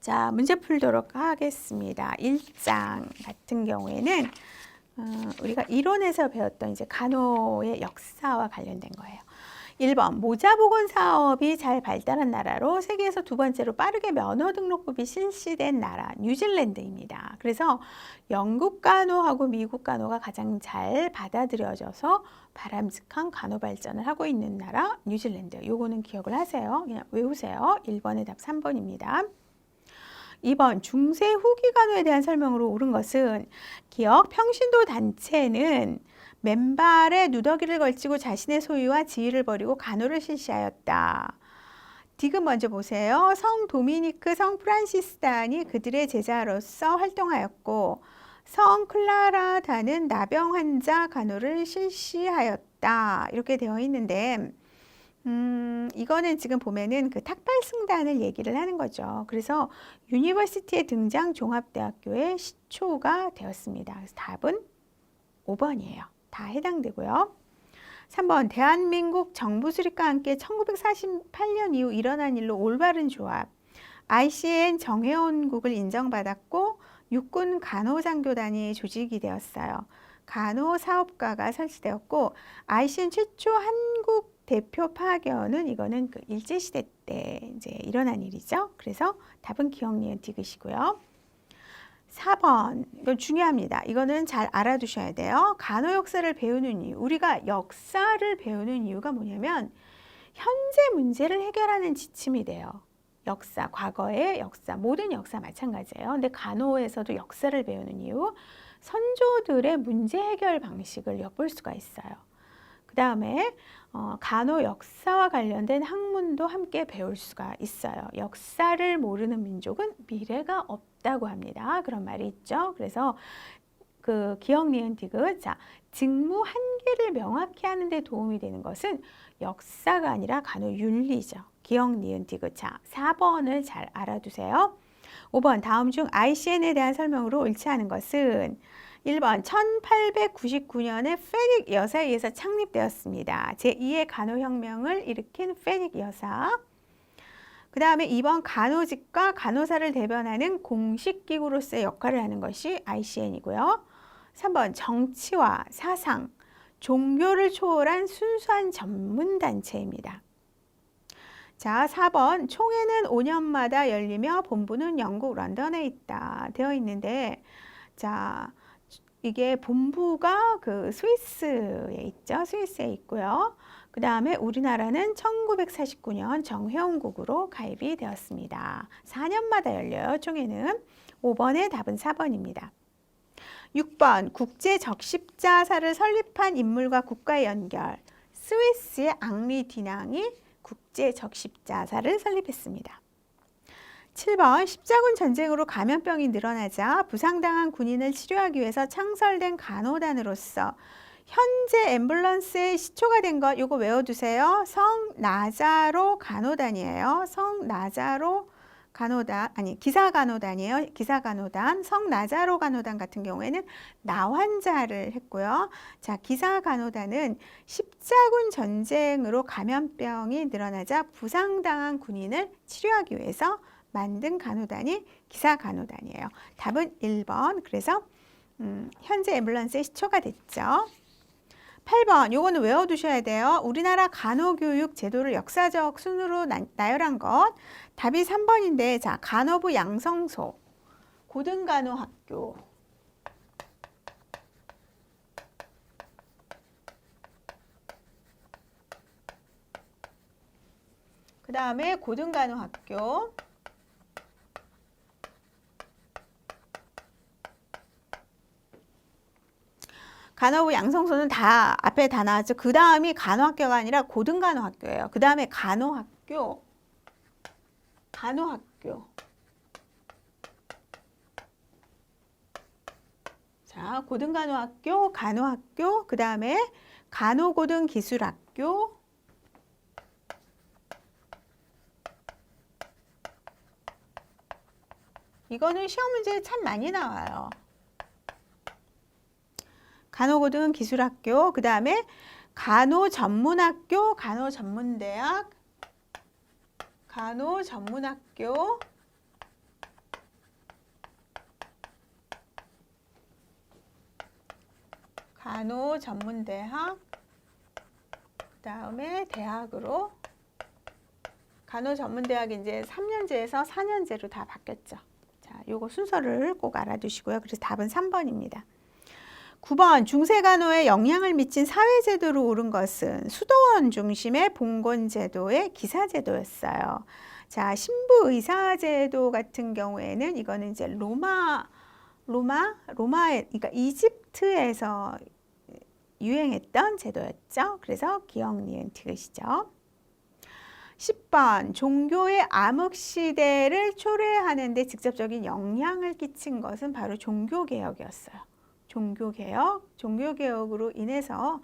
자, 문제 풀도록 하겠습니다. 1장 같은 경우에는 우리가 이론에서 배웠던 이제 간호의 역사와 관련된 거예요. 1번, 모자보건 사업이 잘 발달한 나라로 세계에서 두 번째로 빠르게 면허 등록법이 실시된 나라, 뉴질랜드입니다. 그래서 영국 간호하고 미국 간호가 가장 잘 받아들여져서 바람직한 간호 발전을 하고 있는 나라, 뉴질랜드. 요거는 기억을 하세요. 그냥 외우세요. 1번의 답 3번입니다. 2번, 중세 후기 간호에 대한 설명으로 옳은 것은 기억, 평신도 단체는 맨발에 누더기를 걸치고 자신의 소유와 지위를 버리고 간호를 실시하였다. 디귿 먼저 보세요. 성 도미니크, 성 프란시스단이 그들의 제자로서 활동하였고 성 클라라단은 나병 환자 간호를 실시하였다. 이렇게 되어 있는데 이거는 지금 보면은 그 탁발승단을 얘기를 하는 거죠. 그래서 유니버시티에 등장 종합대학교의 시초가 되었습니다. 그래서 답은 5번이에요. 다 해당되고요. 3번, 대한민국 정부 수립과 함께 1948년 이후 일어난 일로 올바른 조합. ICN 정회원국을 인정받았고 육군 간호장교단이 조직이 되었어요. 간호사업과가 설치되었고 ICN 최초 한국 대표 파견은 이거는 그 일제시대 때 이제 일어난 일이죠. 그래서 답은 기억, 니은, 디귿이고요. 4번, 이건 중요합니다. 이거는 잘 알아두셔야 돼요. 간호 역사를 배우는 이유. 우리가 역사를 배우는 이유가 뭐냐면 현재 문제를 해결하는 지침이 돼요. 역사, 과거의 역사, 모든 역사 마찬가지예요. 근데 간호에서도 역사를 배우는 이유, 선조들의 문제 해결 방식을 엿볼 수가 있어요. 그 다음에 간호 역사와 관련된 학문도 함께 배울 수가 있어요. 역사를 모르는 민족은 미래가 없다고 합니다. 그런 말이 있죠. 그래서 그 기억, 니은, 디귿. 자, 직무 한계를 명확히 하는 데 도움이 되는 것은 역사가 아니라 간호윤리죠. 기억, 니은, 디귿. 자, 4번을 잘 알아두세요. 5번, 다음 중 ICN에 대한 설명으로 옳지 않은 것은 1번, 1899년에 페닉 여사에 의해서 창립되었습니다. 제2의 간호혁명을 일으킨 페닉 여사. 그 다음에 2번, 간호직과 간호사를 대변하는 공식기구로서의 역할을 하는 것이 ICN이고요. 3번, 정치와 사상, 종교를 초월한 순수한 전문단체입니다. 자, 4번, 총회는 5년마다 열리며 본부는 영국 런던에 있다 되어 있는데, 자, 이게 본부가 그 스위스에 있죠. 스위스에 있고요. 그 다음에 우리나라는 1949년 정회원국으로 가입이 되었습니다. 4년마다 열려요. 총회는. 5번의 답은 4번입니다. 6번, 국제적십자사를 설립한 인물과 국가의 연결. 스위스의 앙리 디낭이 국제적십자사를 설립했습니다. 7번, 십자군 전쟁으로 감염병이 늘어나자 부상당한 군인을 치료하기 위해서 창설된 간호단으로서 현재 앰뷸런스의 시초가 된 것, 요거 외워두세요. 성 나자로 간호단이에요. 성 나자로 간호단, 아니 기사 간호단이에요. 기사 간호단. 성 나자로 간호단 같은 경우에는 나환자를 했고요. 자, 기사 간호단은 십자군 전쟁으로 감염병이 늘어나자 부상당한 군인을 치료하기 위해서 만든 간호단이 기사 간호단이에요. 답은 1번. 그래서 현재 앰뷸런스의 시초가 됐죠. 8번, 요거는 외워두셔야 돼요. 우리나라 간호교육 제도를 역사적 순으로 나열한 것. 답이 3번인데, 자, 간호부 양성소, 고등간호학교, 그 다음에 고등간호학교, 간호부 양성소는 다 앞에 다 나왔죠. 그 다음이 간호학교가 아니라 고등간호학교예요. 그 다음에 간호학교. 자, 고등간호학교, 간호학교, 그 다음에 간호고등기술학교, 이거는 시험 문제에 참 많이 나와요. 간호고등기술학교, 그 다음에 간호전문학교, 간호전문대학, 간호전문학교, 간호전문대학, 그 다음에 대학으로, 간호전문대학이 이제 3년제에서 4년제로 다 바뀌었죠. 자, 요거 순서를 꼭 알아두시고요. 그래서 답은 3번입니다. 9번 중세간호에 영향을 미친 사회제도로 오른 것은 수도원 중심의 봉건제도의 기사제도였어요. 자, 신부의사제도 같은 경우에는 이거는 이제 그러니까 이집트에서 유행했던 제도였죠. 그래서 기억, 니은, 디귿이죠. 10번 종교의 암흑시대를 초래하는 데 직접적인 영향을 끼친 것은 바로 종교개혁이었어요. 종교개혁으로 인해서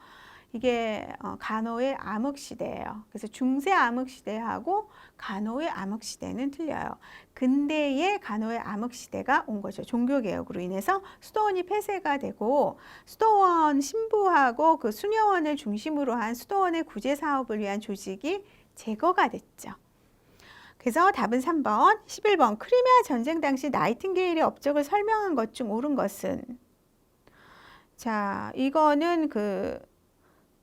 이게 간호의 암흑시대예요. 그래서 중세 암흑시대하고 간호의 암흑시대는 틀려요. 근대의 간호의 암흑시대가 온 거죠. 종교개혁으로 인해서 수도원이 폐쇄가 되고 수도원 신부하고 그 수녀원을 중심으로 한 수도원의 구제사업을 위한 조직이 제거가 됐죠. 그래서 답은 3번, 11번 크리미아 전쟁 당시 나이팅게일의 업적을 설명한 것 중 옳은 것은, 자, 이거는 그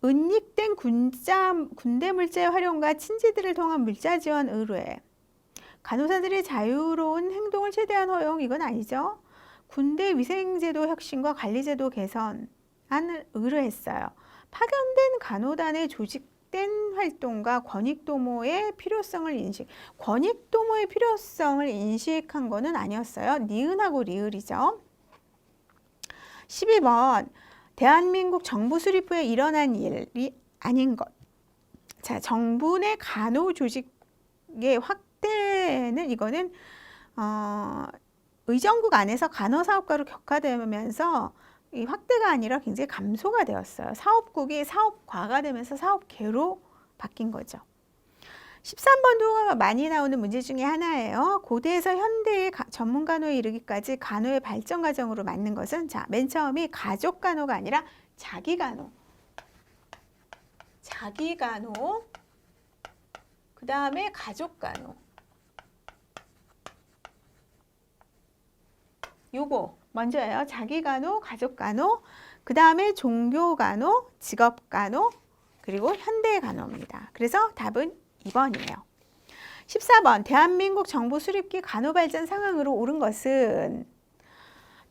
은닉된 군대 물자의 활용과 친지들을 통한 물자 지원 의뢰, 간호사들의 자유로운 행동을 최대한 허용, 이건 아니죠. 군대 위생제도 혁신과 관리제도 개선을 의뢰했어요. 파견된 간호단의 조직된 활동과 권익도모의 필요성을 인식한 거는 아니었어요. 니은하고 리을이죠. 12번 대한민국 정부 수립 후에 일어난 일이 아닌 것. 자, 정부 내 간호 조직의 확대는 이거는 의정국 안에서 간호사업가로 격화되면서 이 확대가 아니라 굉장히 감소가 되었어요. 사업국이 사업과가 되면서 사업계로 바뀐 거죠. 13번도 많이 나오는 문제 중에 하나예요. 고대에서 현대의 전문 간호에 이르기까지 간호의 발전 과정으로 맞는 것은, 자, 맨 처음이 가족 간호가 아니라 자기 간호. 그 다음에 가족 간호. 요거 먼저예요. 자기 간호, 가족 간호, 그 다음에 종교 간호, 직업 간호, 그리고 현대 간호입니다. 그래서 답은 2번이에요. 14번 대한민국 정부 수립기 간호발전 상황으로 오른 것은,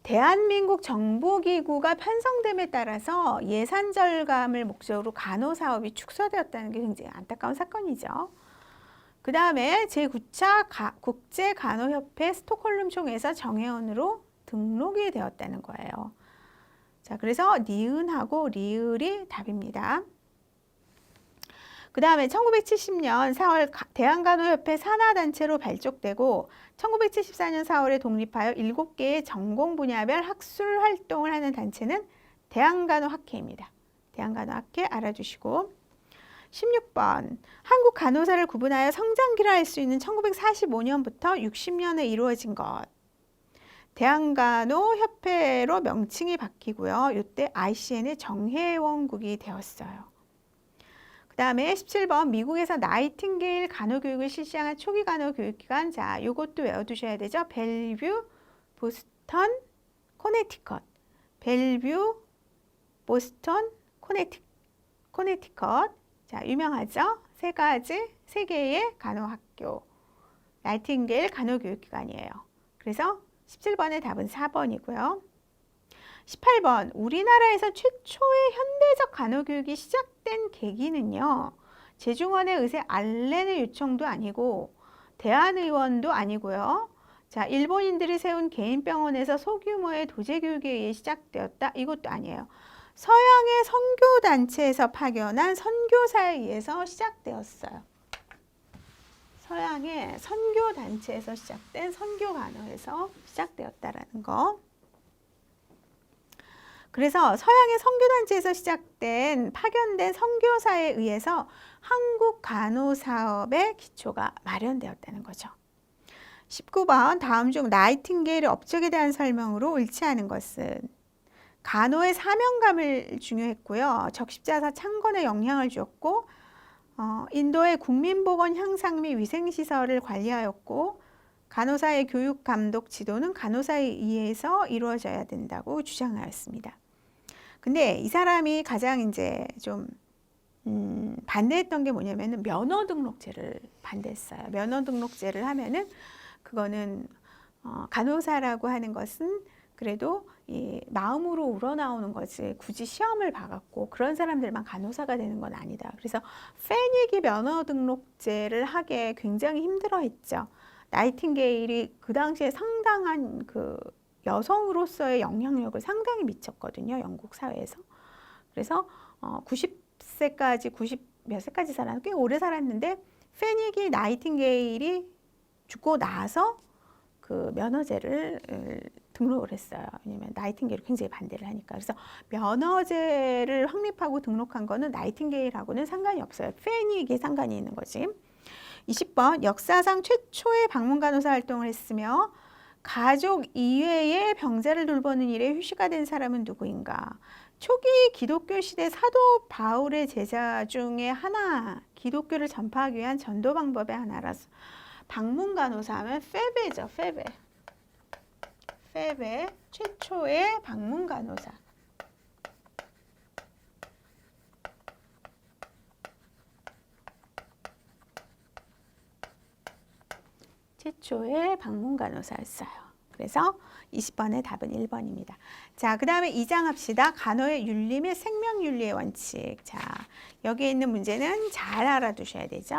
대한민국 정보기구가 편성됨에 따라서 예산 절감을 목적으로 간호사업이 축소되었다는 게 굉장히 안타까운 사건이죠. 그 다음에 제9차 국제간호협회 스톡홀름 총회에서 정회원으로 등록이 되었다는 거예요. 자, 그래서 니은하고 리을이 답입니다. 그 다음에 1970년 4월 대한간호협회 산하단체로 발족되고 1974년 4월에 독립하여 7개의 전공 분야별 학술 활동을 하는 단체는 대한간호학회입니다. 대한간호학회 알아주시고, 16번 한국 간호사를 구분하여 성장기라 할 수 있는 1945년부터 60년에 이루어진 것. 대한간호협회로 명칭이 바뀌고요. 이때 ICN의 정회원국이 되었어요. 그 다음에 17번 미국에서 나이팅게일 간호교육을 실시한 초기 간호교육기관, 자, 요것도 외워두셔야 되죠. 벨뷰, 보스턴, 코네티컷. 벨뷰, 보스턴, 코네티컷. 자, 유명하죠. 세 개의 간호학교. 나이팅게일 간호교육기관이에요. 그래서 17번의 답은 4번이고요. 18번 우리나라에서 최초의 현대적 간호교육이 시작된 계기는요, 제중원의 의사 알렌의 요청도 아니고 대한의원도 아니고요. 자, 일본인들이 세운 개인병원에서 소규모의 도제교육에 의해 시작되었다. 이것도 아니에요. 서양의 선교단체에서 파견한 선교사에 의해서 시작되었어요. 서양의 선교단체에서 시작된 선교간호에서 시작되었다라는 거. 그래서 서양의 선교단체에서 시작된 파견된 선교사에 의해서 한국 간호사업의 기초가 마련되었다는 거죠. 19번 다음 중 나이팅게일의 업적에 대한 설명으로 일치하는 것은, 간호의 사명감을 중요했고요. 적십자사 창건에 영향을 주었고, 인도의 국민보건 향상 및 위생시설을 관리하였고, 간호사의 교육, 감독, 지도는 간호사에 의해서 이루어져야 된다고 주장하였습니다. 근데 이 사람이 가장 이제 좀 반대했던 게 뭐냐면은 면허 등록제를 반대했어요. 면허 등록제를 하면은 그거는 간호사라고 하는 것은 그래도 이 마음으로 우러나오는 거지 굳이 시험을 봐갖고 그런 사람들만 간호사가 되는 건 아니다. 그래서 페닉이 면허 등록제를 하기에 굉장히 힘들어했죠. 나이팅게일이 그 당시에 상당한 그 여성으로서의 영향력을 상당히 미쳤거든요. 영국 사회에서. 그래서 90세까지 90 몇 세까지 살았나 꽤 오래 살았는데 페닉이 나이팅게일이 죽고 나서 그 면허제를 등록을 했어요. 왜냐면 나이팅게일이 굉장히 반대를 하니까. 그래서 면허제를 확립하고 등록한 거는 나이팅게일하고는 상관이 없어요. 페닉에 상관이 있는 거지. 20번 역사상 최초의 방문 간호사 활동을 했으며 가족 이외의 병자를 돌보는 일에 휴시가 된 사람은 누구인가? 초기 기독교 시대 사도 바울의 제자 중에 하나, 기독교를 전파하기 위한 전도 방법의 하나라서 방문 간호사 하면 페베죠. 페베 최초의 방문 간호사. 최초의 방문 간호사였어요. 그래서 20번의 답은 1번입니다. 자, 그 다음에 2장 합시다. 간호의 윤리 및 생명윤리의 원칙. 자, 여기에 있는 문제는 잘 알아두셔야 되죠.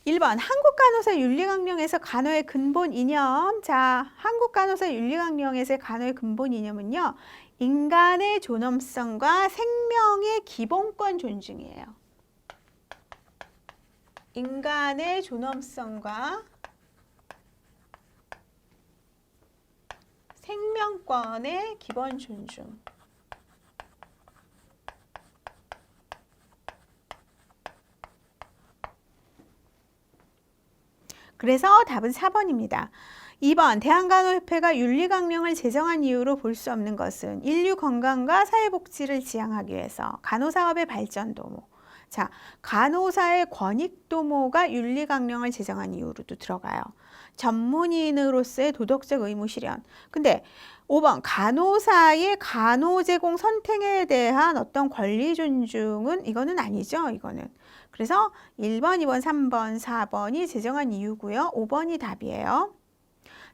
1번 한국간호사 윤리강령에서 간호의 근본 이념. 자, 한국간호사 윤리강령에서의 간호의 근본 이념은요. 인간의 존엄성과 생명의 기본권 존중이에요. 인간의 존엄성과 생명권의 기본 존중. 그래서 답은 4번입니다. 2번 대한간호협회가 윤리강령을 제정한 이유로 볼 수 없는 것은 인류 건강과 사회복지를 지향하기 위해서 간호사업의 발전 도모. 자, 간호사의 권익 도모가 윤리강령을 제정한 이유로도 들어가요. 전문인으로서의 도덕적 의무 실현. 근데 5번 간호사의 간호 제공 선택에 대한 어떤 권리 존중은 이거는 아니죠. 이거는. 그래서 1번, 2번, 3번, 4번이 제정한 이유고요. 5번이 답이에요.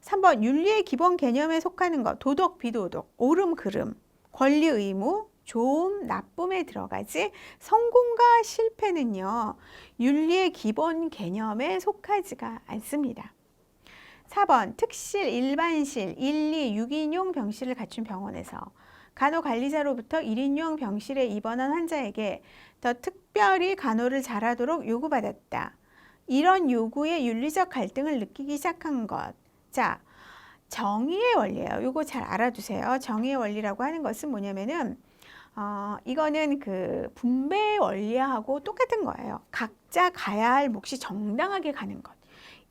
3번 윤리의 기본 개념에 속하는 것. 도덕, 비도덕, 옳음, 그름, 권리, 의무, 좋음, 나쁨에 들어가지 성공과 실패는요. 윤리의 기본 개념에 속하지가 않습니다. 4번 특실, 일반실, 1, 2, 6인용 병실을 갖춘 병원에서 간호관리자로부터 1인용 병실에 입원한 환자에게 더 특별히 간호를 잘하도록 요구받았다. 이런 요구에 윤리적 갈등을 느끼기 시작한 것. 자, 정의의 원리예요. 이거 잘 알아두세요. 정의의 원리라고 하는 것은 뭐냐면은 이거는 그 분배의 원리하고 똑같은 거예요. 각자 가야 할 몫이 정당하게 가는 것.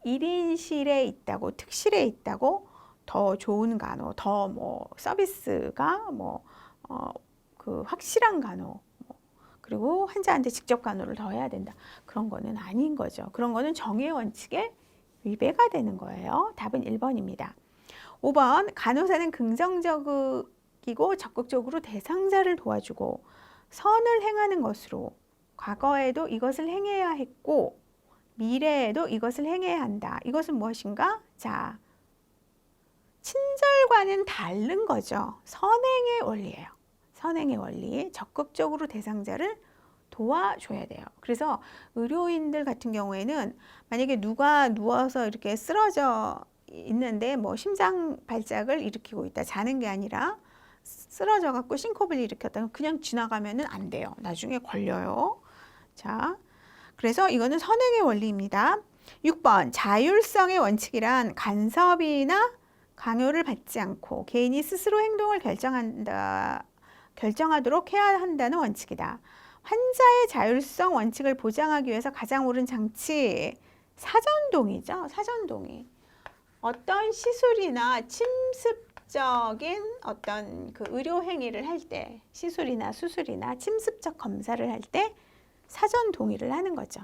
1인실에 있다고, 특실에 있다고 더 좋은 간호, 더 뭐 서비스가 그 확실한 간호, 그리고 환자한테 직접 간호를 더 해야 된다. 그런 거는 아닌 거죠. 그런 거는 정의의 원칙에 위배가 되는 거예요. 답은 1번입니다. 5번 간호사는 긍정적이고 적극적으로 대상자를 도와주고 선을 행하는 것으로 과거에도 이것을 행해야 했고 미래에도 이것을 행해야 한다. 이것은 무엇인가? 자, 친절과는 다른 거죠. 선행의 원리예요. 선행의 원리. 적극적으로 대상자를 도와줘야 돼요. 그래서 의료인들 같은 경우에는 만약에 누가 누워서 이렇게 쓰러져 있는데 뭐 심장 발작을 일으키고 있다. 자는 게 아니라 쓰러져 갖고 싱코를 일으켰다. 그냥 지나가면은 안 돼요. 나중에 걸려요. 자, 그래서 이거는 선행의 원리입니다. 6번 자율성의 원칙이란 간섭이나 강요를 받지 않고 개인이 스스로 행동을 결정하도록 해야 한다는 원칙이다. 환자의 자율성 원칙을 보장하기 위해서 가장 옳은 장치 사전동의죠. 사전동의. 어떤 시술이나 침습적인 어떤 그 의료 행위를 할 때, 시술이나 수술이나 침습적 검사를 할 때 사전 동의를 하는 거죠.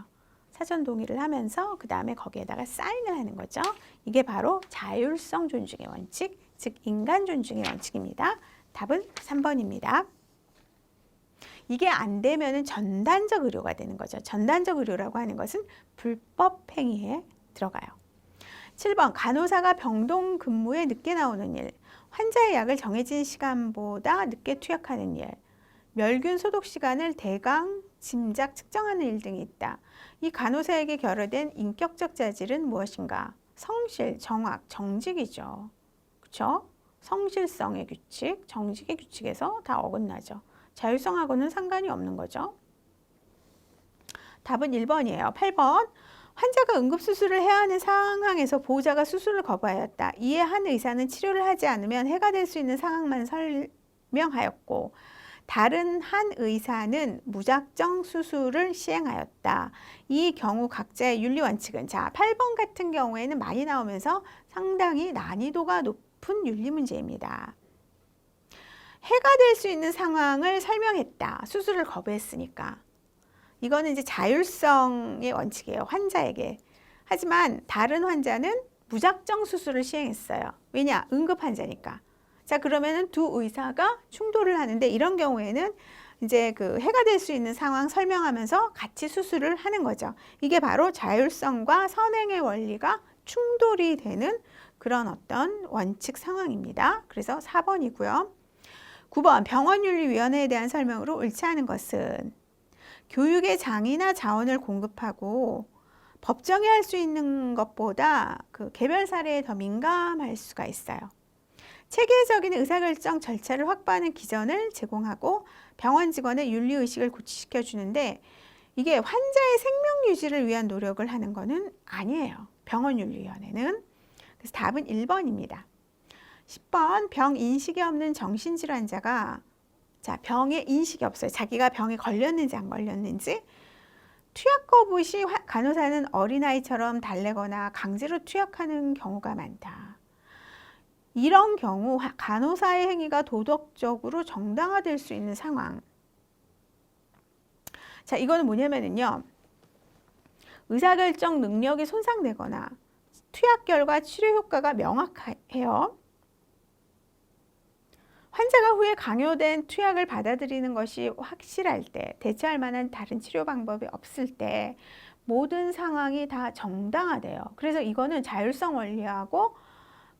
사전 동의를 하면서 그 다음에 거기에다가 사인을 하는 거죠. 이게 바로 자율성 존중의 원칙, 즉 인간 존중의 원칙입니다. 답은 3번입니다. 이게 안 되면은 전단적 의료가 되는 거죠. 전단적 의료라고 하는 것은 불법 행위에 들어가요. 7번 간호사가 병동 근무에 늦게 나오는 일, 환자의 약을 정해진 시간보다 늦게 투약하는 일, 멸균 소독 시간을 대강 짐작 측정하는 일 등이 있다. 이 간호사에게 결여된 인격적 자질은 무엇인가? 성실, 정확, 정직이죠. 그렇죠? 성실성의 규칙, 정직의 규칙에서 다 어긋나죠. 자율성하고는 상관이 없는 거죠. 답은 1번이에요. 8번. 환자가 응급수술을 해야 하는 상황에서 보호자가 수술을 거부하였다. 이에 한 의사는 치료를 하지 않으면 해가 될 수 있는 상황만 설명하였고 다른 한 의사는 무작정 수술을 시행하였다. 이 경우 각자의 윤리 원칙은 자, 8번 같은 경우에는 많이 나오면서 상당히 난이도가 높은 윤리 문제입니다. 해가 될 수 있는 상황을 설명했다. 수술을 거부했으니까. 이거는 이제 자율성의 원칙이에요. 환자에게. 하지만 다른 환자는 무작정 수술을 시행했어요. 왜냐? 응급 환자니까. 자, 그러면은 두 의사가 충돌을 하는데 이런 경우에는 이제 그 해가 될 수 있는 상황 설명하면서 같이 수술을 하는 거죠. 이게 바로 자율성과 선행의 원리가 충돌이 되는 그런 어떤 원칙 상황입니다. 그래서 4번이고요. 9번 병원윤리위원회에 대한 설명으로 옳지 않은 것은 교육의 장이나 자원을 공급하고 법정에 할 수 있는 것보다 그 개별 사례에 더 민감할 수가 있어요. 체계적인 의사결정 절차를 확보하는 기전을 제공하고 병원 직원의 윤리의식을 고취시켜 주는데 이게 환자의 생명 유지를 위한 노력을 하는 것은 아니에요. 병원윤리위원회는. 그래서 답은 1번입니다. 10번 병 인식이 없는 정신질환자가 자, 병에 인식이 없어요. 자기가 병에 걸렸는지 안 걸렸는지. 투약 거부 시 간호사는 어린아이처럼 달래거나 강제로 투약하는 경우가 많다. 이런 경우 간호사의 행위가 도덕적으로 정당화될 수 있는 상황. 자, 이거는 뭐냐면요. 의사결정 능력이 손상되거나 투약 결과 치료 효과가 명확해요. 환자가 후에 강요된 투약을 받아들이는 것이 확실할 때, 대처할 만한 다른 치료 방법이 없을 때 모든 상황이 다 정당화돼요. 그래서 이거는 자율성 원리하고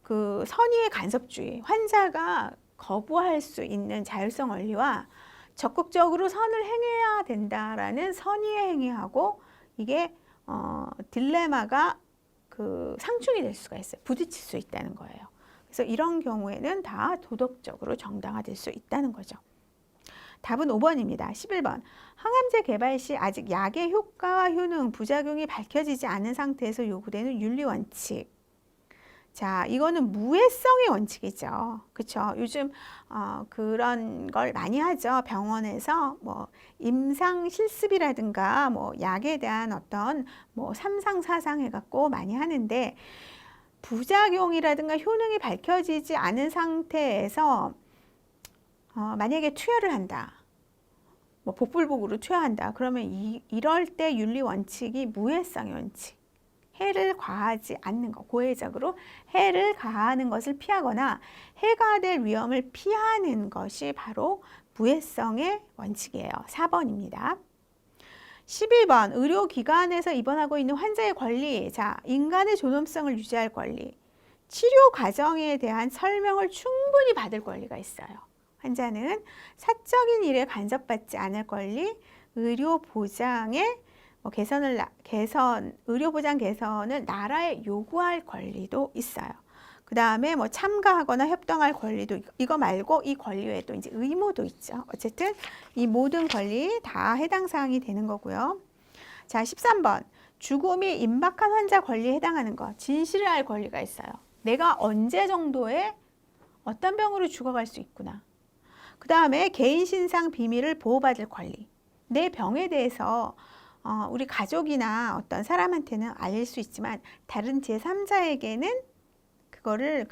그 선의의 간섭주의, 환자가 거부할 수 있는 자율성 원리와 적극적으로 선을 행해야 된다라는 선의의 행위하고 이게 딜레마가 그 상충이 될 수가 있어요. 부딪힐 수 있다는 거예요. 그래서 이런 경우에는 다 도덕적으로 정당화될 수 있다는 거죠. 답은 5번입니다. 11번. 항암제 개발 시 아직 약의 효과와 효능, 부작용이 밝혀지지 않은 상태에서 요구되는 윤리 원칙. 자, 이거는 무해성의 원칙이죠. 그렇죠? 요즘 그런 걸 많이 하죠. 병원에서 뭐 임상 실습이라든가 뭐 약에 대한 어떤 뭐 3상 4상 해갖고 많이 하는데 부작용이라든가 효능이 밝혀지지 않은 상태에서 만약에 투여를 한다. 뭐 복불복으로 투여한다. 그러면 이럴 때 윤리 원칙이 무해성의 원칙. 해를 가하지 않는 것, 고의적으로 해를 가하는 것을 피하거나 해가 될 위험을 피하는 것이 바로 무해성의 원칙이에요. 4번입니다. 12번 의료기관에서 입원하고 있는 환자의 권리. 자, 인간의 존엄성을 유지할 권리. 치료 과정에 대한 설명을 충분히 받을 권리가 있어요. 환자는 사적인 일에 간섭받지 않을 권리, 의료보장의 의료보장 개선을 나라에 요구할 권리도 있어요. 그 다음에 뭐 참가하거나 협동할 권리도 이거 말고 이 권리 외에 또 이제 의무도 있죠. 어쨌든 이 모든 권리 다 해당 사항이 되는 거고요. 자, 13번 죽음이 임박한 환자 권리에 해당하는 것. 진실을 알 권리가 있어요. 내가 언제 정도에 어떤 병으로 죽어갈 수 있구나. 그 다음에 개인 신상 비밀을 보호받을 권리. 내 병에 대해서 우리 가족이나 어떤 사람한테는 알릴 수 있지만 다른 제3자에게는 그거를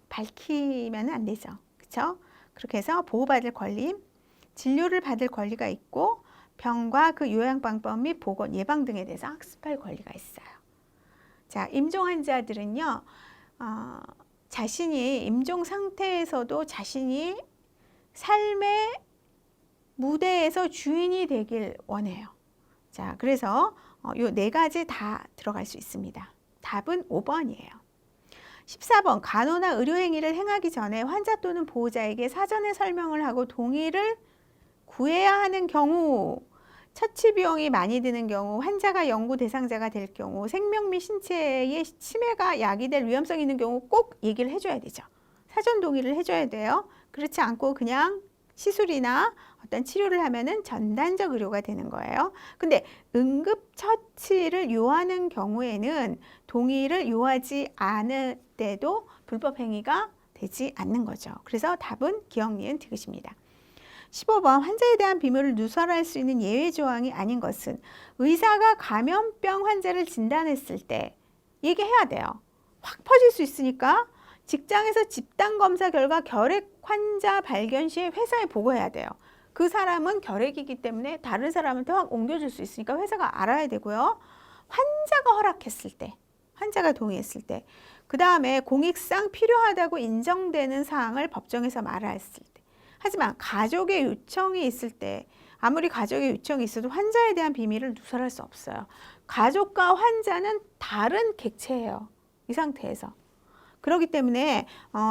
밝히면 안 되죠. 그렇죠? 그렇게 해서 보호받을 권리, 진료를 받을 권리가 있고 병과 그 요양 방법 및 보건, 예방 등에 대해서 학습할 권리가 있어요. 자, 임종 환자들은요. 자신이 임종 상태에서도 자신이 삶의 무대에서 주인이 되길 원해요. 자, 그래서 요 네 가지 다 들어갈 수 있습니다. 답은 5번이에요. 14번 간호나 의료행위를 행하기 전에 환자 또는 보호자에게 사전에 설명을 하고 동의를 구해야 하는 경우, 처치 비용이 많이 드는 경우, 환자가 연구 대상자가 될 경우, 생명 및 신체의 침해가 야기될 위험성이 있는 경우 꼭 얘기를 해줘야 되죠. 사전 동의를 해줘야 돼요. 그렇지 않고 그냥 시술이나 어떤 치료를 하면은 전단적 의료가 되는 거예요. 근데 응급처치를 요하는 경우에는 동의를 요하지 않을 때도 불법 행위가 되지 않는 거죠. 그래서 답은 기억, 니은, 디귿입니다. 15번 환자에 대한 비밀을 누설할 수 있는 예외 조항이 아닌 것은 의사가 감염병 환자를 진단했을 때 얘기해야 돼요. 확 퍼질 수 있으니까 직장에서 집단검사 결과 결핵 환자 발견 시에 회사에 보고해야 돼요. 그 사람은 결핵이기 때문에 다른 사람한테 확 옮겨줄 수 있으니까 회사가 알아야 되고요. 환자가 허락했을 때, 환자가 동의했을 때, 그 다음에 공익상 필요하다고 인정되는 사항을 법정에서 말했을 때, 하지만 가족의 요청이 있을 때, 아무리 가족의 요청이 있어도 환자에 대한 비밀을 누설할 수 없어요. 가족과 환자는 다른 객체예요. 이 상태에서. 그렇기 때문에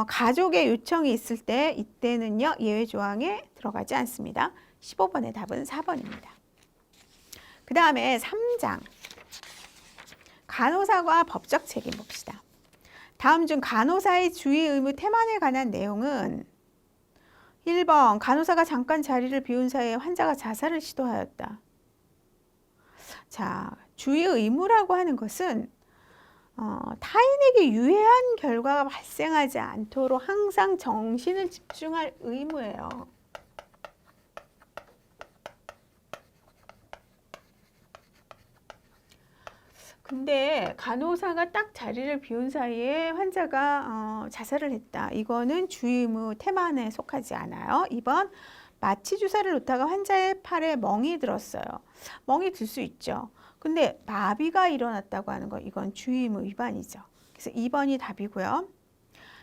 가족의 요청이 있을 때 이때는요 예외 조항에 들어가지 않습니다. 15번의 답은 4번입니다. 그 다음에 3장 간호사와 법적 책임 봅시다. 다음 중 간호사의 주의 의무 태만에 관한 내용은 1번 간호사가 잠깐 자리를 비운 사이에 환자가 자살을 시도하였다. 자, 주의 의무라고 하는 것은 타인에게 유해한 결과가 발생하지 않도록 항상 정신을 집중할 의무예요. 근데 간호사가 딱 자리를 비운 사이에 환자가 자살을 했다. 이거는 주의 의무 태만에 속하지 않아요. 2번 마취 주사를 놓다가 환자의 팔에 멍이 들었어요. 멍이 들 수 있죠. 근데 마비가 일어났다고 하는 거 이건 주의 의무 위반이죠. 그래서 2번이 답이고요.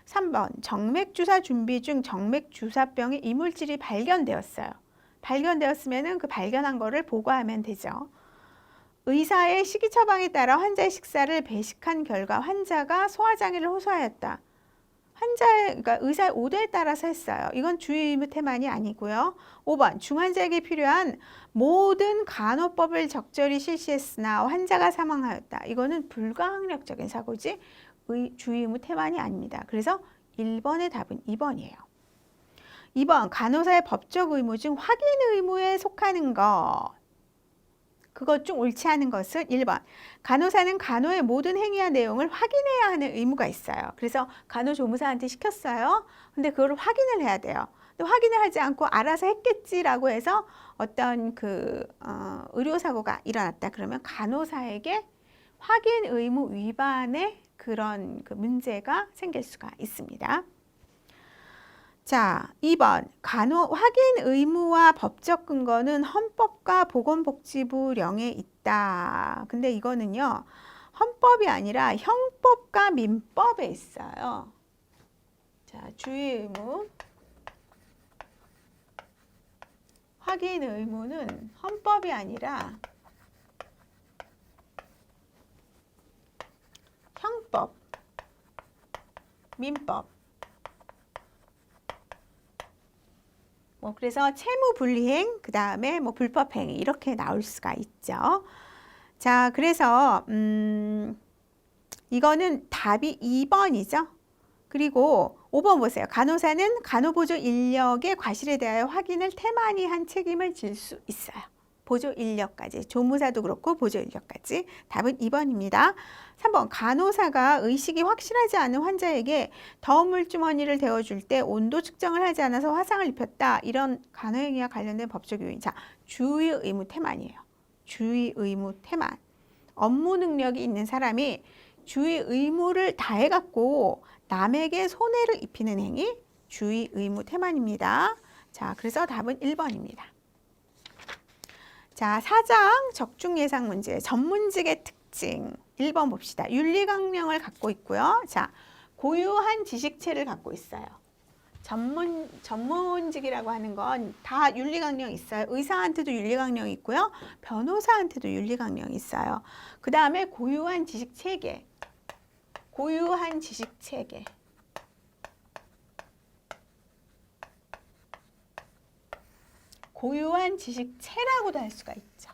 3번 정맥주사 준비 중 정맥주사병에 이물질이 발견되었어요. 발견되었으면 그 발견한 거를 보고하면 되죠. 의사의 식이 처방에 따라 환자의 식사를 배식한 결과 환자가 소화장애를 호소하였다. 그러니까 의사의 오더에 따라서 했어요. 이건 주의 의무 태만이 아니고요. 5번 중환자에게 필요한 모든 간호법을 적절히 실시했으나 환자가 사망하였다. 이거는 불가항력적인 사고지 주의 의무 태만이 아닙니다. 그래서 1번의 답은 2번이에요. 2번 간호사의 법적 의무 중 확인 의무에 속하는 것. 그것 중 옳지 않은 것은 1번 간호사는 간호의 모든 행위와 내용을 확인해야 하는 의무가 있어요. 그래서 간호조무사한테 시켰어요. 근데 그걸 확인을 해야 돼요. 근데 확인을 하지 않고 알아서 했겠지라고 해서 어떤 의료사고가 일어났다 그러면 간호사에게 확인 의무 위반의 그런 문제가 생길 수가 있습니다. 자, 2번 확인 의무와 법적 근거는 헌법과 보건복지부령에 있다. 근데 이거는요 헌법이 아니라 형법과 민법에 있어요. 자, 주의 의무 확인 의무는 헌법이 아니라 형법, 민법. 그래서 채무불이행, 그 다음에 불법행위 이렇게 나올 수가 있죠. 자, 그래서 이거는 답이 2번이죠. 그리고 5번 보세요. 간호사는 간호보조 인력의 과실에 대하여 확인을 태만히 한 책임을 질 수 있어요. 보조 인력까지, 조무사도 그렇고 보조 인력까지. 답은 2번입니다. 3번 간호사가 의식이 확실하지 않은 환자에게 더운 물주머니를 데워줄 때 온도 측정을 하지 않아서 화상을 입혔다. 이런 간호행위와 관련된 법적 요인. 자, 주의 의무 태만이에요. 주의 의무 태만. 업무 능력이 있는 사람이 주의 의무를 다해갖고 남에게 손해를 입히는 행위, 주의 의무 태만입니다. 자, 그래서 답은 1번입니다. 자, 4장 적중 예상 문제 전문직의 특징 1번 봅시다. 윤리강령을 갖고 있고요. 자, 고유한 지식체를 갖고 있어요. 전문직이라고 하는 건 다 윤리강령 있어요. 의사한테도 윤리강령 있고요. 변호사한테도 윤리강령 있어요. 그 다음에 고유한 지식체계. 고유한 지식체계. 고유한 지식체라고도 할 수가 있죠.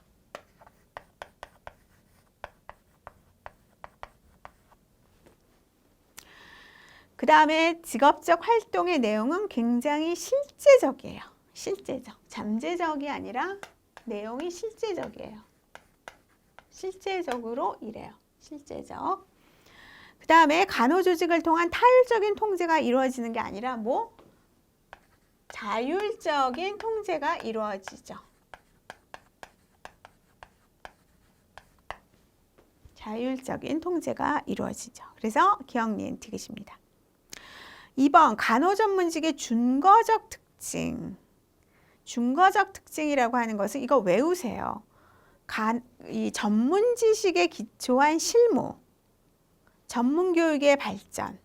그 다음에 직업적 활동의 내용은 굉장히 실제적이에요. 실제적. 잠재적이 아니라 내용이 실제적이에요. 실제적으로 일해요. 실제적. 그 다음에 간호조직을 통한 타율적인 통제가 이루어지는 게 아니라 뭐? 자율적인 통제가 이루어지죠. 자율적인 통제가 이루어지죠. 그래서 기억, 니은, 티귿입니다. 2번 간호전문직의 준거적 특징. 준거적 특징이라고 하는 것은 이거 외우세요. 이 전문 지식에 기초한 실무, 전문 교육의 발전,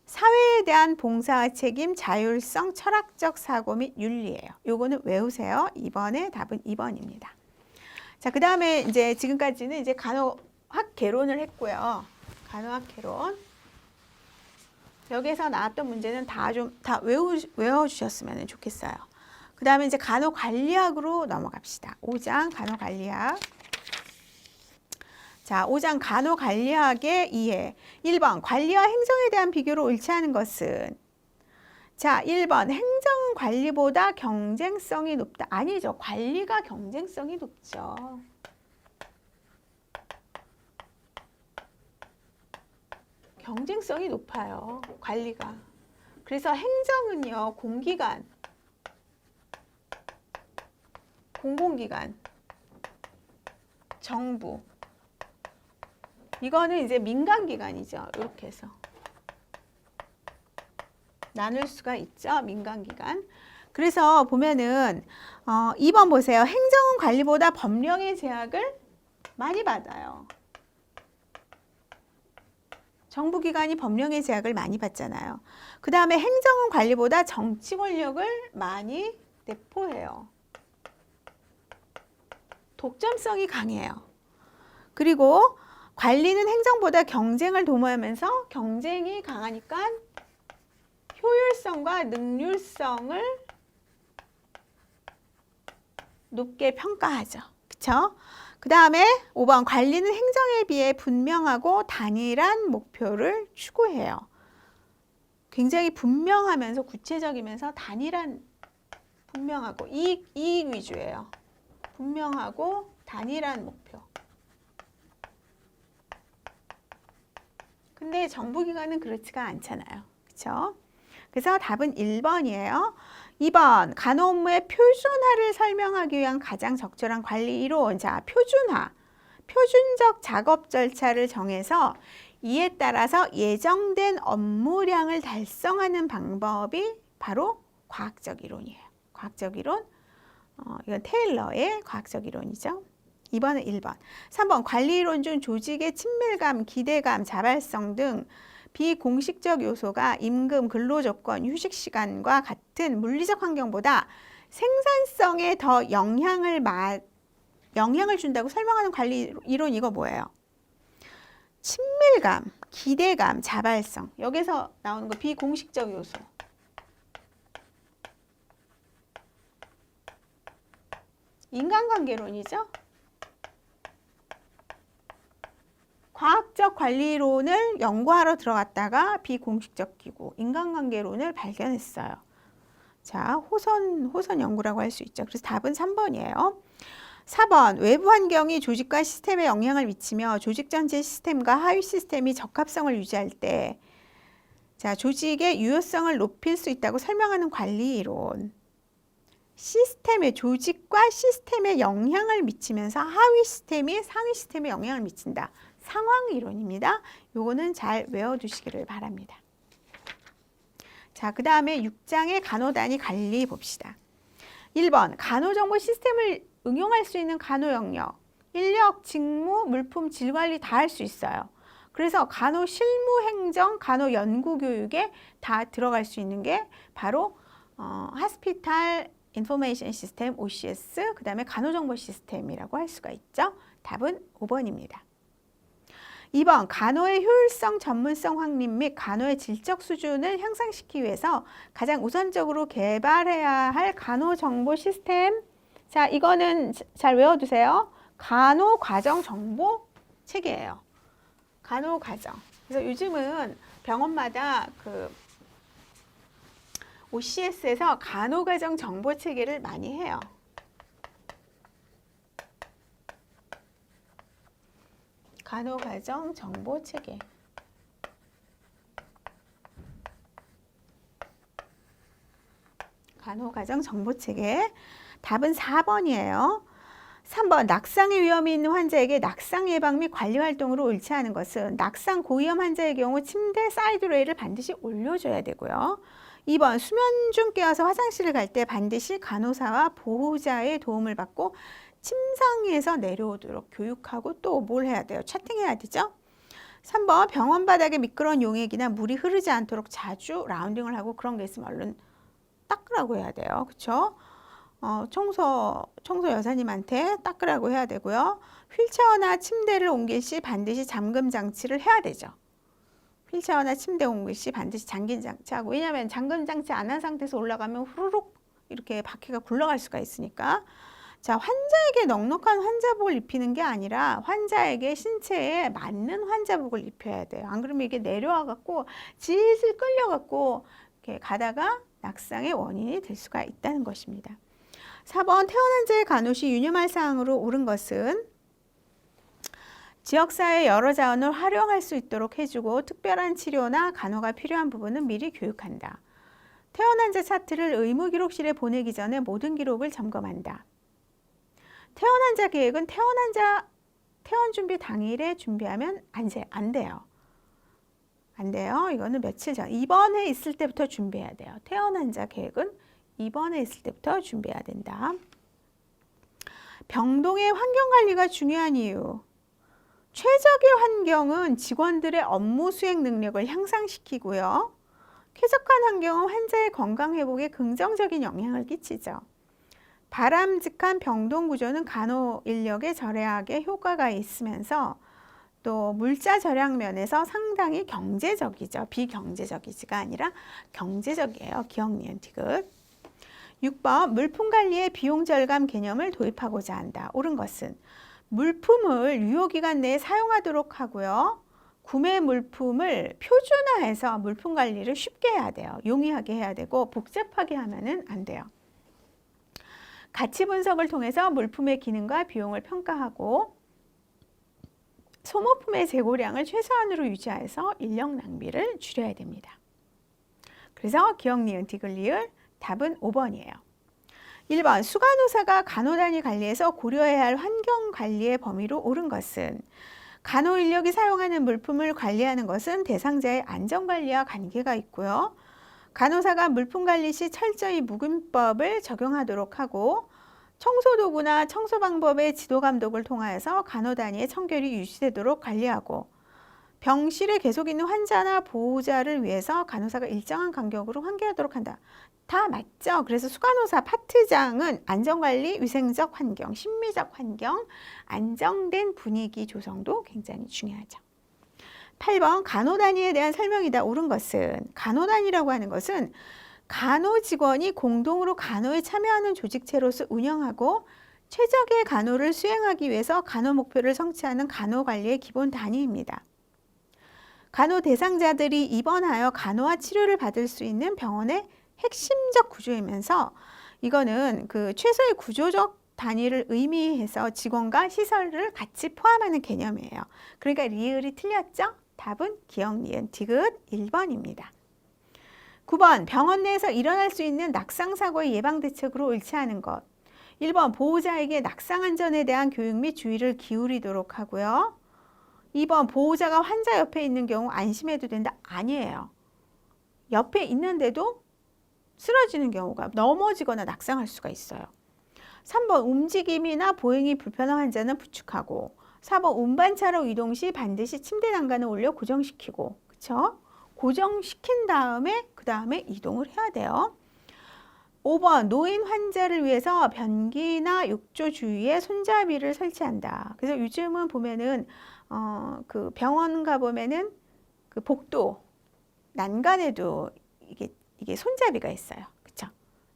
사회에 대한 봉사와 책임, 자율성, 철학적 사고 및 윤리예요. 요거는 외우세요. 2번의 답은 2번입니다. 자, 그 다음에 이제 지금까지는 이제 간호학 개론을 했고요. 간호학 개론. 여기서 나왔던 문제는 다 외워주셨으면 좋겠어요. 그 다음에 이제 간호관리학으로 넘어갑시다. 5장 간호관리학. 자, 5장 간호관리학의 이해. 1번 관리와 행정에 대한 비교로 옳지 않은 것은? 자, 1번 행정은 관리보다 경쟁성이 높다. 아니죠. 관리가 경쟁성이 높죠. 경쟁성이 높아요. 관리가. 그래서 행정은요. 공기관, 공공기관, 정부. 이거는 이제 민간기관이죠. 이렇게 해서 나눌 수가 있죠. 민간기관. 그래서 보면은 2번 보세요. 행정은 관리보다 법령의 제약을 많이 받아요. 정부기관이 법령의 제약을 많이 받잖아요. 그 다음에 행정은 관리보다 정치 권력을 많이 내포해요. 독점성이 강해요. 그리고 관리는 행정보다 경쟁을 도모하면서 경쟁이 강하니까 효율성과 능률성을 높게 평가하죠. 그렇죠? 그 다음에 5번 관리는 행정에 비해 분명하고 단일한 목표를 추구해요. 굉장히 분명하면서 구체적이면서 단일한, 분명하고 이익 위주예요. 분명하고 단일한 목표. 근데 정부기관은 그렇지가 않잖아요. 그렇죠? 그래서 답은 1번이에요. 2번 간호 업무의 표준화를 설명하기 위한 가장 적절한 관리 이론. 자, 표준화. 표준적 작업 절차를 정해서 이에 따라서 예정된 업무량을 달성하는 방법이 바로 과학적 이론이에요. 과학적 이론. 이건 테일러의 과학적 이론이죠. 2번은 1번. 3번 관리 이론 중 조직의 친밀감, 기대감, 자발성 등 비공식적 요소가 임금, 근로조건, 휴식시간과 같은 물리적 환경보다 생산성에 더 영향을 준다고 설명하는 관리 이론. 이거 뭐예요? 친밀감, 기대감, 자발성. 여기서 나오는 거 비공식적 요소. 인간관계론이죠. 과학적 관리론을 연구하러 들어갔다가 비공식적 기구, 인간관계론을 발견했어요. 자, 호선 연구라고 할 수 있죠. 그래서 답은 3번이에요. 4번, 외부 환경이 조직과 시스템에 영향을 미치며 조직 전체 시스템과 하위 시스템이 적합성을 유지할 때, 자, 조직의 유효성을 높일 수 있다고 설명하는 관리 이론. 조직과 시스템에 영향을 미치면서 하위 시스템이 상위 시스템에 영향을 미친다. 상황 이론입니다. 요거는 잘 외워두시기를 바랍니다. 자, 그 다음에 6장의 간호단위 관리 봅시다. 1번, 간호정보 시스템을 응용할 수 있는 간호 영역. 인력, 직무, 물품, 질관리 다 할 수 있어요. 그래서 간호실무행정, 간호연구교육에 다 들어갈 수 있는 게 바로 하스피탈 인포메이션 시스템 OCS, 그 다음에 간호정보 시스템이라고 할 수가 있죠. 답은 5번입니다. 2번, 간호의 효율성, 전문성 확립 및 간호의 질적 수준을 향상시키기 위해서 가장 우선적으로 개발해야 할 간호정보 시스템. 자, 이거는 잘 외워두세요. 간호과정정보 체계예요. 간호과정. 그래서 요즘은 병원마다 그 OCS에서 간호과정 정보 체계를 많이 해요. 간호과정 정보 체계. 간호과정 정보 체계. 답은 4번이에요. 3번, 낙상의 위험이 있는 환자에게 낙상 예방 및 관리 활동으로 옳지 않은 것은 낙상 고위험 환자의 경우 침대 사이드 레일을 반드시 올려줘야 되고요. 2번, 수면 중 깨어서 화장실을 갈 때 반드시 간호사와 보호자의 도움을 받고 침상에서 내려오도록 교육하고 또 뭘 해야 돼요? 차팅해야 되죠? 3번, 병원 바닥에 미끄러운 용액이나 물이 흐르지 않도록 자주 라운딩을 하고 그런 게 있으면 얼른 닦으라고 해야 돼요. 그렇죠? 청소 여사님한테 닦으라고 해야 되고요. 휠체어나 침대를 옮길 시 반드시 잠금 장치를 해야 되죠. 휠체어나 침대 옮길 시 반드시 잠긴 장치하고, 왜냐하면 잠금 장치 안 한 상태에서 올라가면 후루룩 이렇게 바퀴가 굴러갈 수가 있으니까. 자, 환자에게 넉넉한 환자복을 입히는 게 아니라 환자에게 신체에 맞는 환자복을 입혀야 돼요. 안 그러면 이게 내려와 갖고 질질 끌려 갖고 이렇게 가다가 낙상의 원인이 될 수가 있다는 것입니다. 4번, 퇴원한 자의 간호 시 유념할 사항으로 옳은 것은 지역사회의 여러 자원을 활용할 수 있도록 해주고 특별한 치료나 간호가 필요한 부분은 미리 교육한다. 퇴원한 자 차트를 의무기록실에 보내기 전에 모든 기록을 점검한다. 퇴원한 자 계획은 퇴원 준비 당일에 준비하면 안 돼요. 안 돼요. 이거는 며칠 전, 입원해 있을 때부터 준비해야 돼요. 퇴원한 자 계획은 입원해 있을 때부터 준비해야 된다. 병동의 환경관리가 중요한 이유. 최적의 환경은 직원들의 업무 수행 능력을 향상시키고요. 쾌적한 환경은 환자의 건강 회복에 긍정적인 영향을 끼치죠. 바람직한 병동 구조는 간호 인력의 절약에 효과가 있으면서 또 물자 절약 면에서 상당히 경제적이죠. 비경제적이지가 아니라 경제적이에요. 기억, 니은, 디귿. 6번, 물품 관리의 비용 절감 개념을 도입하고자 한다. 옳은 것은 물품을 유효기간 내에 사용하도록 하고요. 구매 물품을 표준화해서 물품 관리를 쉽게 해야 돼요. 용이하게 해야 되고 복잡하게 하면은 안 돼요. 가치 분석을 통해서 물품의 기능과 비용을 평가하고 소모품의 재고량을 최소한으로 유지해서 인력 낭비를 줄여야 됩니다. 그래서 기억, 니은, 디귿, 리을 답은 5번이에요. 1번, 수간호사가 간호단위 관리에서 고려해야 할 환경 관리의 범위로 옳은 것은 간호 인력이 사용하는 물품을 관리하는 것은 대상자의 안전관리와 관계가 있고요. 간호사가 물품 관리 시 철저히 묵음법을 적용하도록 하고 청소도구나 청소 방법의 지도 감독을 통하여서 간호 단위의 청결이 유지되도록 관리하고 병실에 계속 있는 환자나 보호자를 위해서 간호사가 일정한 간격으로 환기하도록 한다. 다 맞죠? 그래서 수간호사 파트장은 안전관리, 위생적 환경, 심미적 환경, 안정된 분위기 조성도 굉장히 중요하죠. 8번, 간호단위에 대한 설명이다. 옳은 것은 간호단위라고 하는 것은 간호 직원이 공동으로 간호에 참여하는 조직체로서 운영하고 최적의 간호를 수행하기 위해서 간호 목표를 성취하는 간호관리의 기본 단위입니다. 간호 대상자들이 입원하여 간호와 치료를 받을 수 있는 병원의 핵심적 구조이면서 이거는 그 최소의 구조적 단위를 의미해서 직원과 시설을 같이 포함하는 개념이에요. 그러니까 리을이 틀렸죠? 답은 기억, 니은, 디귿 1번입니다. 9번, 병원 내에서 일어날 수 있는 낙상사고의 예방대책으로 옳지 않은 것. 1번, 보호자에게 낙상 안전에 대한 교육 및 주의를 기울이도록 하고요. 2번, 보호자가 환자 옆에 있는 경우 안심해도 된다. 아니에요. 옆에 있는데도 쓰러지는 경우가 넘어지거나 낙상할 수가 있어요. 3번, 움직임이나 보행이 불편한 환자는 부축하고 4번 운반차로 이동 시 반드시 침대 난간을 올려 고정시키고, 그쵸? 고정시킨 다음에 그 다음에 이동을 해야 돼요. 5번 노인 환자를 위해서 변기나 욕조 주위에 손잡이를 설치한다. 그래서 요즘은 보면은 그 병원 가 보면은 그 복도 난간에도 이게 손잡이가 있어요. 그쵸?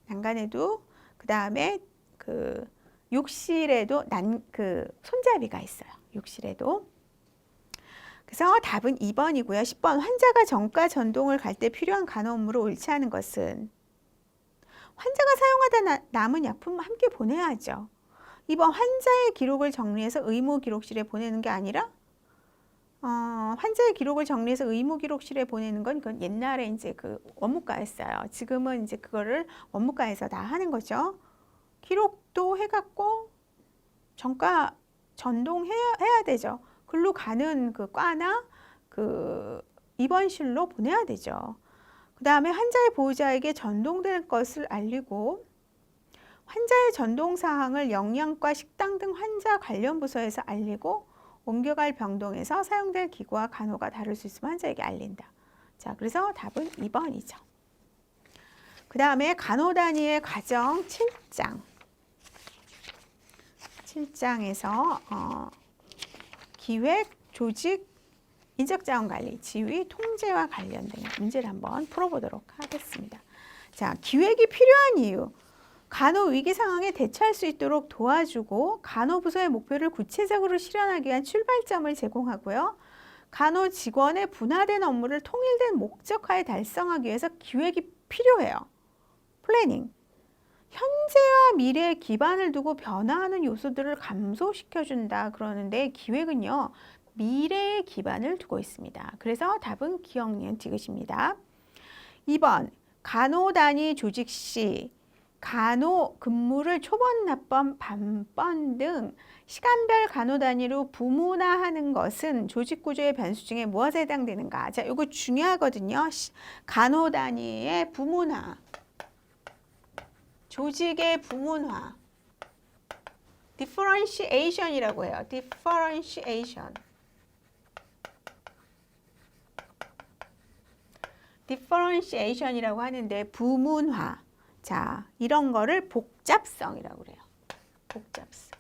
난간에도 그 다음에 그 욕실에도 그 손잡이가 있어요. 욕실에도. 그래서 답은 2번이고요. 10번 환자가 정가 전동을 갈 때 필요한 간호 업무를 옳지 않은 것은 환자가 사용하다 남은 약품 함께 보내야죠. 2번 환자의 기록을 정리해서 의무 기록실에 보내는 게 아니라 환자의 기록을 정리해서 의무 기록실에 보내는 건 그건 옛날에 이제 그 원무과였어요. 지금은 이제 그거를 원무과에서 다 하는 거죠. 기록도 해갖고 정가 전동해야 되죠. 글로 가는 그 과나 그 입원실로 보내야 되죠. 그 다음에 환자의 보호자에게 전동될 것을 알리고 환자의 전동 사항을 영양과 식당 등 환자 관련 부서에서 알리고 옮겨갈 병동에서 사용될 기구와 간호가 다를 수 있으면 환자에게 알린다. 자, 그래서 답은 2번이죠. 그 다음에 간호단위의 과정 7장. 7장에서 기획, 조직, 인적자원관리, 지휘, 통제와 관련된 문제를 한번 풀어보도록 하겠습니다. 자, 기획이 필요한 이유. 간호 위기 상황에 대처할 수 있도록 도와주고 간호부서의 목표를 구체적으로 실현하기 위한 출발점을 제공하고요. 간호 직원의 분화된 업무를 통일된 목적하에 달성하기 위해서 기획이 필요해요. 플래닝. 현재와 미래의 기반을 두고 변화하는 요소들을 감소시켜준다 그러는데 기획은요. 미래의 기반을 두고 있습니다. 그래서 답은 기억, 니은, 디귿입니다. 2번 간호단위 조직 시 간호 근무를 초번, 낮번, 반번 등 시간별 간호 단위로 부문화하는 것은 조직 구조의 변수 중에 무엇에 해당되는가? 자, 이거 중요하거든요. 간호 단위의 부문화, 조직의 부문화, differentiation이라고 해요. differentiation이라고 하는데 부문화. 자, 이런 거를 복잡성이라고 그래요. 복잡성.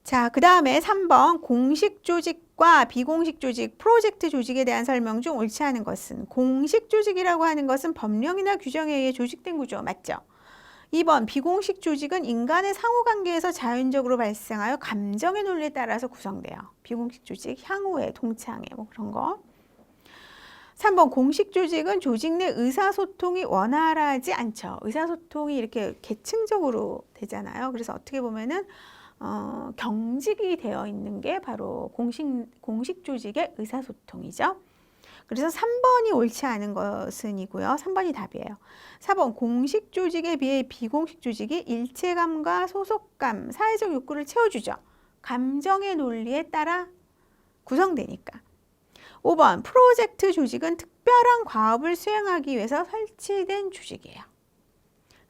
자, 그 다음에 3번 공식 조직과 비공식 조직, 프로젝트 조직에 대한 설명 중 옳지 않은 것은 공식 조직이라고 하는 것은 법령이나 규정에 의해 조직된 구조 맞죠? 2번 비공식 조직은 인간의 상호관계에서 자연적으로 발생하여 감정의 논리에 따라서 구성돼요. 비공식 조직, 향후회, 동창회 뭐 그런 거. 3번 공식 조직은 조직 내 의사소통이 원활하지 않죠. 의사소통이 이렇게 계층적으로 되잖아요. 그래서 어떻게 보면은 경직이 되어 있는 게 바로 공식 조직의 의사소통이죠. 그래서 3번이 옳지 않은 것은이고요. 3번이 답이에요. 4번 공식 조직에 비해 비공식 조직이 일체감과 소속감, 사회적 욕구를 채워주죠. 감정의 논리에 따라 구성되니까. 5번 프로젝트 조직은 특별한 과업을 수행하기 위해서 설치된 조직이에요.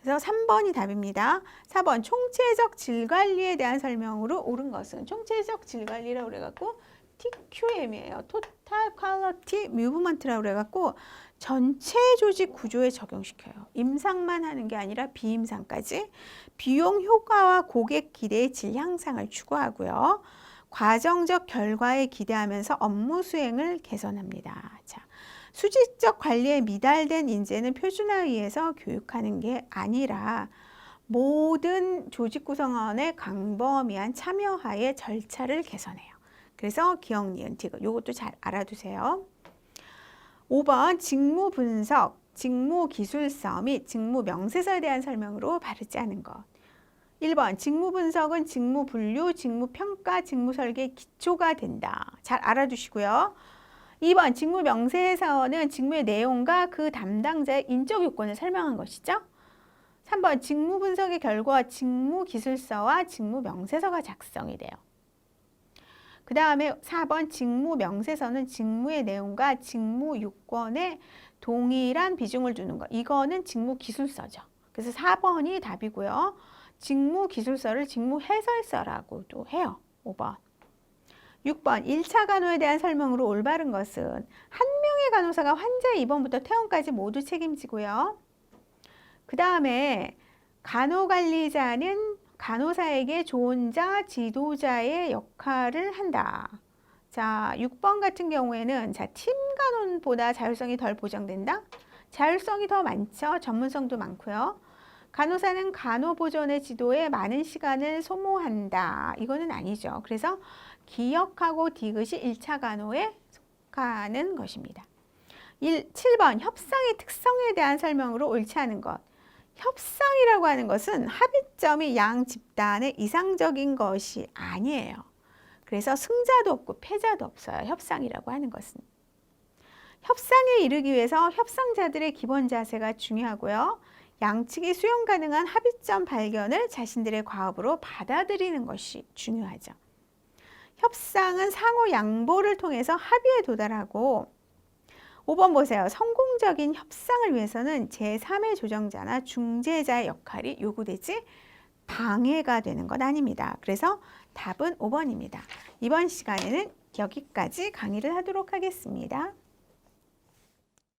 그래서 3번이 답입니다. 4번 총체적 질관리에 대한 설명으로 옳은 것은 총체적 질관리라고 그래갖고 TQM이에요. Total Quality Movement라고 그래갖고 전체 조직 구조에 적용시켜요. 임상만 하는 게 아니라 비임상까지 비용 효과와 고객 기대의 질 향상을 추구하고요. 과정적 결과에 기대하면서 업무 수행을 개선합니다. 자, 수직적 관리에 미달된 인재는 표준화에 의해서 교육하는 게 아니라 모든 조직 구성원의 광범위한 참여하에 절차를 개선해요. 그래서 기억, 니은, 디귿 이것도 잘 알아두세요. 5번 직무 분석, 직무 기술서 및 직무 명세서에 대한 설명으로 바르지 않은 것. 1번 직무 분석은 직무 분류, 직무 평가, 직무 설계의 기초가 된다. 잘 알아두시고요. 2번 직무 명세서는 직무의 내용과 그 담당자의 인적 요건을 설명한 것이죠. 3번 직무 분석의 결과 직무 기술서와 직무 명세서가 작성이 돼요. 그 다음에 4번 직무 명세서는 직무의 내용과 직무 요건에 동일한 비중을 두는 것. 이거는 직무 기술서죠. 그래서 4번이 답이고요. 직무기술서를 직무해설서라고도 해요. 5번. 6번 1차 간호에 대한 설명으로 올바른 것은 한 명의 간호사가 환자의 입원부터 퇴원까지 모두 책임지고요. 그 다음에 간호관리자는 간호사에게 조언자, 지도자의 역할을 한다. 자, 6번 같은 경우에는 자, 팀 간호보다 자율성이 덜 보장된다. 자율성이 더 많죠. 전문성도 많고요. 간호사는 간호보존의 지도에 많은 시간을 소모한다. 이거는 아니죠. 그래서 기억하고 디귿이 1차 간호에 속하는 것입니다. 7번 협상의 특성에 대한 설명으로 옳지 않은 것. 협상이라고 하는 것은 합의점이 양 집단의 이상적인 것이 아니에요. 그래서 승자도 없고 패자도 없어요. 협상이라고 하는 것은. 협상에 이르기 위해서 협상자들의 기본 자세가 중요하고요. 양측이 수용 가능한 합의점 발견을 자신들의 과업으로 받아들이는 것이 중요하죠. 협상은 상호 양보를 통해서 합의에 도달하고 5번 보세요. 성공적인 협상을 위해서는 제3의 조정자나 중재자의 역할이 요구되지 방해가 되는 것 아닙니다. 그래서 답은 5번입니다. 이번 시간에는 여기까지 강의를 하도록 하겠습니다.